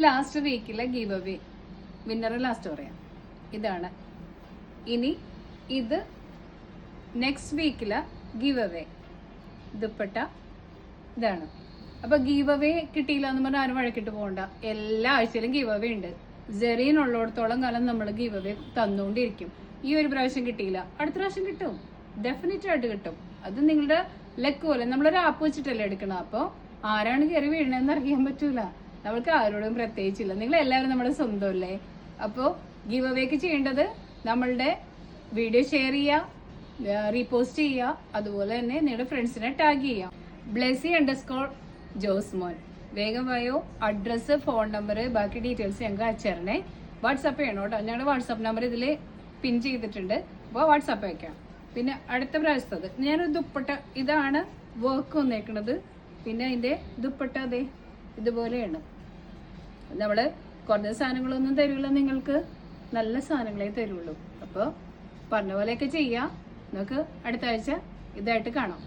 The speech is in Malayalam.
ലാസ്റ്റ് വീക്കിലെ ഗീവ് അവേ വിന്നർ ലാസ്റ്റ് പറയാം. ഇതാണ്. ഇനി ഇത് നെക്സ്റ്റ് വീക്കിലെ ഗീവ് അവേ ദുപ്പട്ട ഇതാണ്. അപ്പൊ ഗീവ് അവേ കിട്ടിയില്ല എന്ന് പറഞ്ഞാൽ ആരും വഴക്കിട്ട് പോകണ്ട. എല്ലാ ആഴ്ചയിലും ഗീവ് അവേ ഉണ്ട്. ജെറീനുള്ളിടത്തോളം കാലം നമ്മൾ ഗീവ് അവേ തന്നുകൊണ്ടിരിക്കും. ഈ ഒരു പ്രാവശ്യം കിട്ടിയില്ല, അടുത്ത പ്രാവശ്യം കിട്ടും, ഡെഫിനറ്റ് ആയിട്ട് കിട്ടും. അത് നിങ്ങളുടെ ലക്ക് പോലെ. നമ്മളൊരു ആപ്പ് വെച്ചിട്ടല്ലേ എടുക്കണം. അപ്പോൾ ആരാണ് കയറി വീഴണമെന്ന് അറിയാൻ പറ്റൂല. നമ്മൾക്ക് ആരോടും പ്രത്യേകിച്ചില്ല. നിങ്ങൾ എല്ലാവരും നമ്മുടെ സ്വന്തമല്ലേ. അപ്പോൾ ഗീവ് അവേക്ക് ചെയ്യേണ്ടത് നമ്മളുടെ വീഡിയോ ഷെയർ ചെയ്യുക, റീപോസ്റ്റ് ചെയ്യുക, അതുപോലെ തന്നെ നിങ്ങളുടെ ഫ്രണ്ട്സിനെ ടാഗ് ചെയ്യാം. ബ്ലെസി_ജോസ്മോൻ. വേഗം വായോ. അഡ്രസ്സ്, ഫോൺ നമ്പർ, ബാക്കി ഡീറ്റെയിൽസ് ഞങ്ങൾക്ക് അയച്ചേരണേ. വാട്സാപ്പ് ചെയ്യണം കേട്ടോ. ഞങ്ങളുടെ വാട്സാപ്പ് നമ്പർ ഇതിൽ പിൻ ചെയ്തിട്ടുണ്ട്. അപ്പോൾ വാട്സാപ്പ് അയക്കാം. പിന്നെ അടുത്ത പ്രാവശ്യത്തത് ഞാനൊരു ദുപ്പട്ട, ഇതാണ് വർക്ക് വന്നേക്കണത്. പിന്നെ അതിൻ്റെ ദുപ്പട്ട അതെ ഇതുപോലെയാണ്. നമ്മൾ കുറഞ്ഞ സാധനങ്ങളൊന്നും തരില്ല, നിങ്ങൾക്ക് നല്ല സാധനങ്ങളെ തരുള്ളൂ. അപ്പോൾ പറഞ്ഞ പോലെയൊക്കെ ചെയ്യാം. നമുക്ക് അടുത്ത ആഴ്ച ഇതായിട്ട് കാണാം.